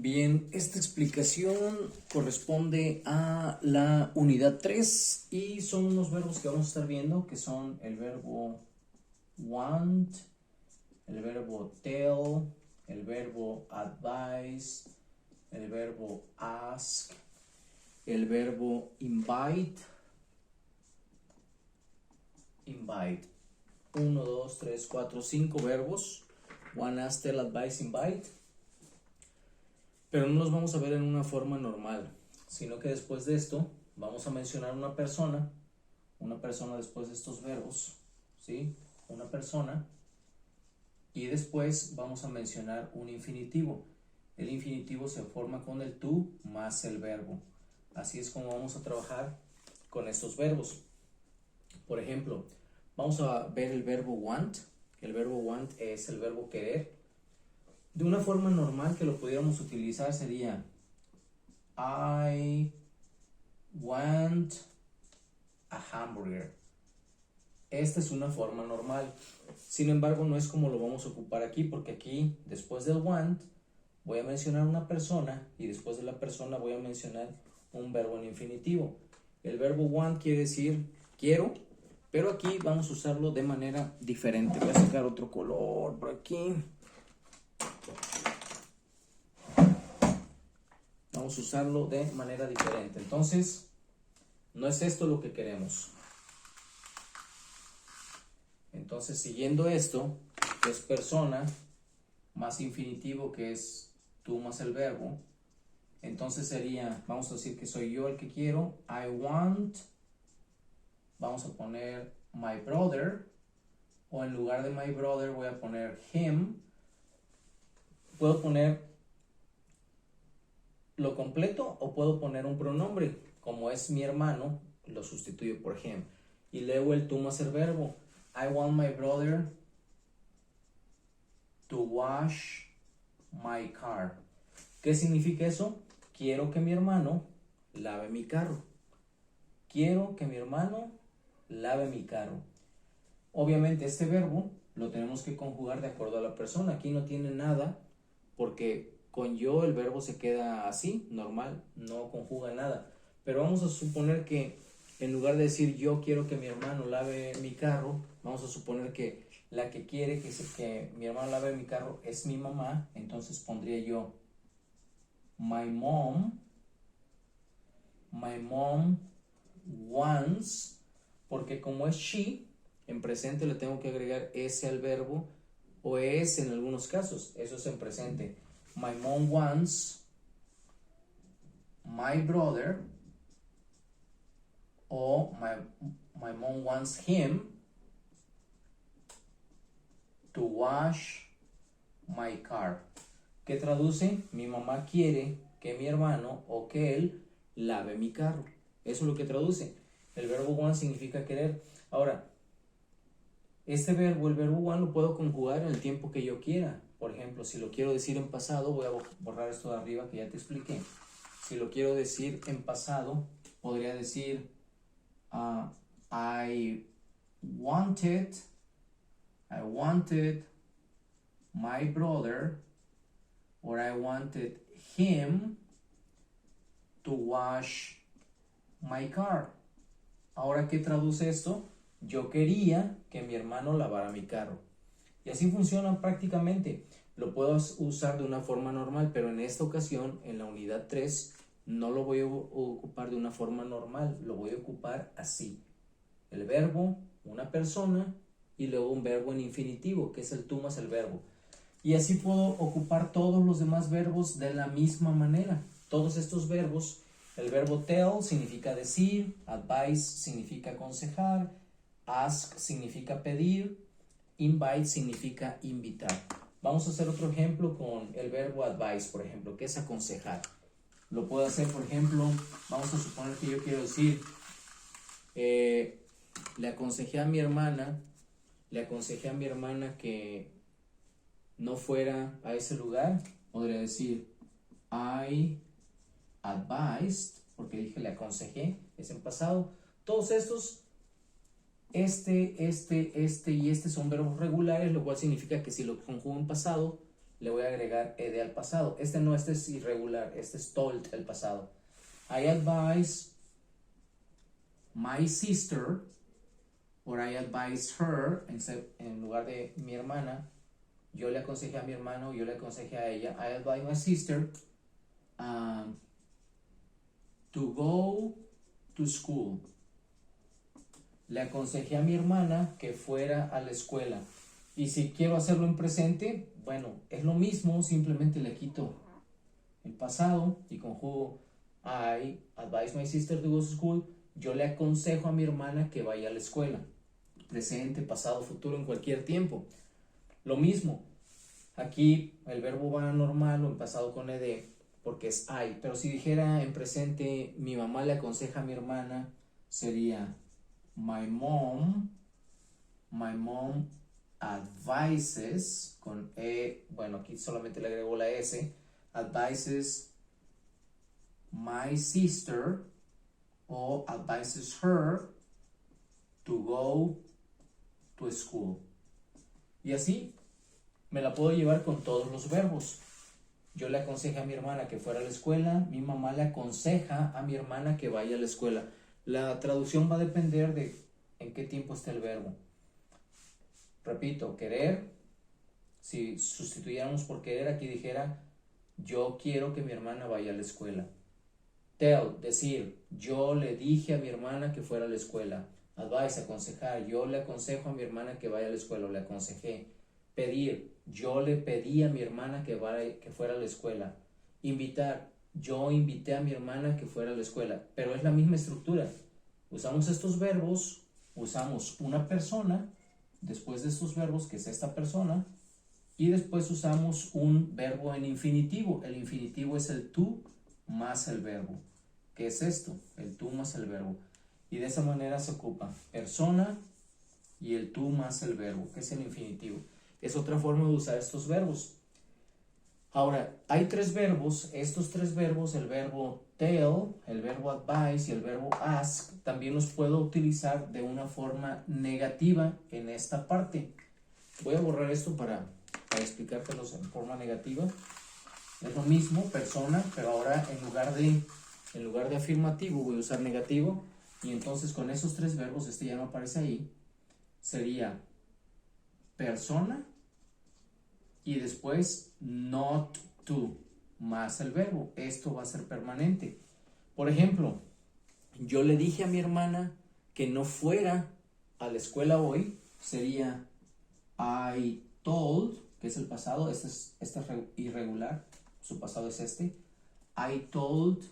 Bien, esta explicación corresponde a la unidad 3 y son unos verbos que vamos a estar viendo que son el verbo want, el verbo tell, el verbo advise, el verbo ask, el verbo invite. 1, 2, 3, 4, 5 verbos. Want, ask, tell, advise, invite. Pero no los vamos a ver en una forma normal, sino que después de esto vamos a mencionar una persona después de estos verbos, ¿sí? Una persona, y después vamos a mencionar un infinitivo. El infinitivo se forma con el to más el verbo. Así es como vamos a trabajar con estos verbos. Por ejemplo, vamos a ver el verbo want. El verbo want es el verbo querer. De una forma normal que lo pudiéramos utilizar sería I want a hamburger. Esta es una forma normal. Sin embargo, no es como lo vamos a ocupar aquí, porque aquí, después del want, voy a mencionar una persona y después de la persona voy a mencionar un verbo en infinitivo. El verbo want quiere decir quiero, pero aquí vamos a usarlo de manera diferente. Voy a sacar otro color por aquí. Vamos a usarlo de manera diferente. Entonces, no es esto lo que queremos. Entonces, siguiendo esto, que es persona, más infinitivo, que es tú más el verbo, entonces sería, vamos a decir que soy yo el que quiero. I want, vamos a poner my brother, o en lugar de my brother voy a poner him. Puedo poner lo completo o puedo poner un pronombre. Como es mi hermano, lo sustituyo por him. Y luego el tú más el verbo. I want my brother to wash my car. ¿Qué significa eso? Quiero que mi hermano lave mi carro. Quiero que mi hermano lave mi carro. Obviamente este verbo lo tenemos que conjugar de acuerdo a la persona. Aquí no tiene nada porque con yo el verbo se queda así, normal, no conjuga nada. Pero vamos a suponer que en lugar de decir yo quiero que mi hermano lave mi carro, vamos a suponer que la que quiere que mi hermano lave mi carro es mi mamá. Entonces pondría yo my mom wants, porque como es she, en presente le tengo que agregar s al verbo o es en algunos casos, eso es en presente. My mom wants my brother, o my mom wants him to wash my car. ¿Qué traduce? Mi mamá quiere que mi hermano o que él lave mi carro. Eso es lo que traduce. El verbo want significa querer. Ahora, este verbo, el verbo want, lo puedo conjugar en el tiempo que yo quiera. Por ejemplo, si lo quiero decir en pasado, voy a borrar esto de arriba que ya te expliqué. Si lo quiero decir en pasado, podría decir I wanted my brother, or I wanted him to wash my car. Ahora, ¿qué traduce esto? Yo quería que mi hermano lavara mi carro. Y así funciona prácticamente. Lo puedo usar de una forma normal, pero en esta ocasión, en la unidad 3, no lo voy a ocupar de una forma normal. Lo voy a ocupar así. El verbo, una persona, y luego un verbo en infinitivo, que es el tú más el verbo. Y así puedo ocupar todos los demás verbos de la misma manera. Todos estos verbos, el verbo tell significa decir, advise significa aconsejar, ask significa pedir, invite significa invitar. Vamos a hacer otro ejemplo con el verbo advise, por ejemplo, que es aconsejar. Lo puedo hacer, por ejemplo, vamos a suponer que yo quiero decir, le aconsejé a mi hermana que no fuera a ese lugar. Podría decir I advised, porque dije le aconsejé, es en pasado. Todos estos, este y este son verbos regulares, lo cual significa que si lo conjugo en pasado, le voy a agregar ed al pasado. Este no, este es irregular, este es told el pasado. I advise my sister, or I advise her, en lugar de mi hermana, yo le aconsejé a mi hermano, yo le aconsejé a ella. I advise my sister to go to school. Le aconsejé a mi hermana que fuera a la escuela. Y si quiero hacerlo en presente, bueno, es lo mismo, simplemente le quito el pasado y conjugo I advise my sister to go to school. Yo le aconsejo a mi hermana que vaya a la escuela. Presente, pasado, futuro, en cualquier tiempo. Lo mismo. Aquí el verbo va normal o en pasado con ed porque es I. Pero si dijera en presente, mi mamá le aconseja a mi hermana, sería my mom advises, con bueno, aquí solamente le agrego la S, advises my sister o advises her to go to school. Y así me la puedo llevar con todos los verbos. Yo le aconsejé a mi hermana que fuera a la escuela, mi mamá le aconseja a mi hermana que vaya a la escuela. La traducción va a depender de en qué tiempo está el verbo. Repito, querer, si sustituyéramos por querer, aquí dijera, yo quiero que mi hermana vaya a la escuela. Tell, decir, yo le dije a mi hermana que fuera a la escuela. Advice, aconsejar, yo le aconsejo a mi hermana que vaya a la escuela, o le aconsejé. Pedir, yo le pedí a mi hermana que fuera a la escuela. Invitar, yo invité a mi hermana que fuera a la escuela. Pero es la misma estructura. Usamos estos verbos, usamos una persona, después de estos verbos, que es esta persona, y después usamos un verbo en infinitivo. El infinitivo es el tú más el verbo. ¿Qué es esto? El tú más el verbo. Y de esa manera se ocupa persona y el tú más el verbo, que es el infinitivo. Es otra forma de usar estos verbos. Ahora, hay tres verbos. Estos tres verbos, el verbo tell, el verbo advise y el verbo ask, también los puedo utilizar de una forma negativa en esta parte. Voy a borrar esto para explicártelos en forma negativa. Es lo mismo, persona, pero ahora en lugar de afirmativo voy a usar negativo. Y entonces con esos tres verbos, este ya no aparece ahí, sería persona y después not to más el verbo. Esto va a ser permanente. Por ejemplo, yo le dije a mi hermana que no fuera a la escuela hoy. Sería I told, que es el pasado. Este es irregular, su pasado es este. I told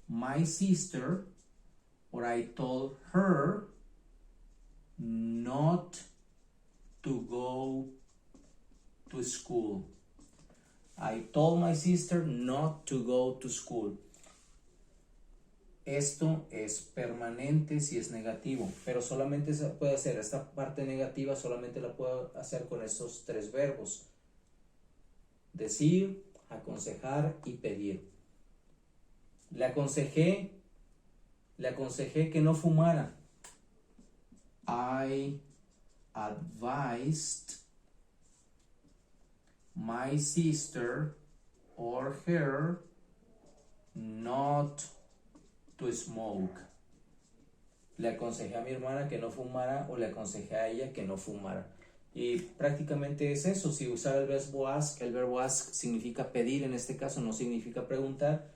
my sister, or I told her not to go to school. I told my sister not to go to school. Esto es permanente si es negativo, pero solamente se puede hacer, esta parte negativa solamente la puedo hacer con estos tres verbos: decir, aconsejar y pedir. Le aconsejé que no fumara. I advised my sister or her not to smoke. Le aconsejé a mi hermana que no fumara, o le aconsejé a ella que no fumara. Y prácticamente es eso. Si usar el verbo ask significa pedir, en este caso no significa preguntar.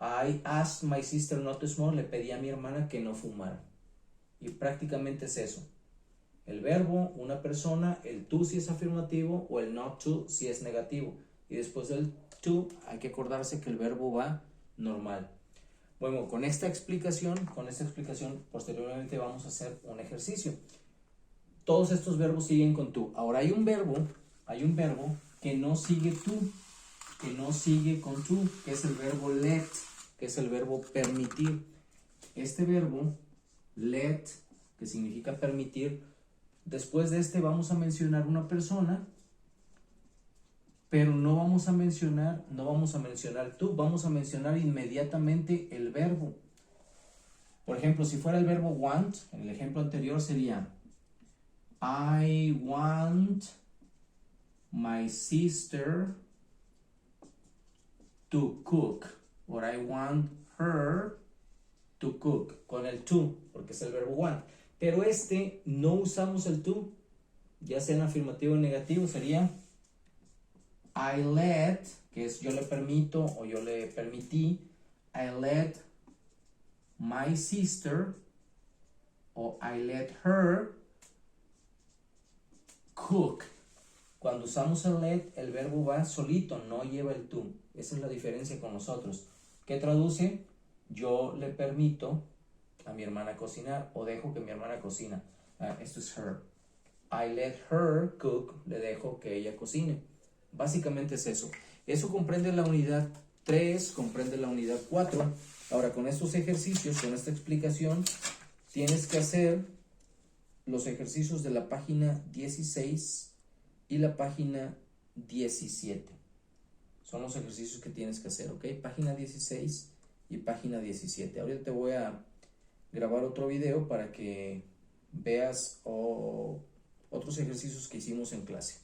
I asked my sister not to smoke, le pedí a mi hermana que no fumara. Y prácticamente es eso. El verbo, una persona, el to si es afirmativo o el not to si es negativo. Y después del to hay que acordarse que el verbo va normal. Bueno, con esta explicación posteriormente vamos a hacer un ejercicio. Todos estos verbos siguen con to. Ahora hay un verbo que no sigue to, que no sigue con to, que es el verbo let, que es el verbo permitir. Este verbo, let, que significa permitir, después de este vamos a mencionar una persona, pero no vamos a mencionar to, vamos a mencionar inmediatamente el verbo. Por ejemplo, si fuera el verbo want, en el ejemplo anterior sería I want my sister to cook, or I want her to cook, con el to, porque es el verbo want. Pero no usamos el to, ya sea en afirmativo o negativo, sería I let, que es yo le permito o yo le permití, I let my sister o I let her cook. Cuando usamos el let, el verbo va solito, no lleva el to. Esa es la diferencia con nosotros. ¿Qué traduce? Yo le permito a mi hermana cocinar o dejo que mi hermana cocina. Esto es her. I let her cook, le dejo que ella cocine. Básicamente es eso. Eso comprende la unidad 3, comprende la unidad 4. Ahora, con estos ejercicios, con esta explicación, tienes que hacer los ejercicios de la página 16 y la página 17. Son los ejercicios que tienes que hacer, ¿ok? Página 16 y página 17. Ahorita te voy a grabar otro video para que veas otros ejercicios que hicimos en clase.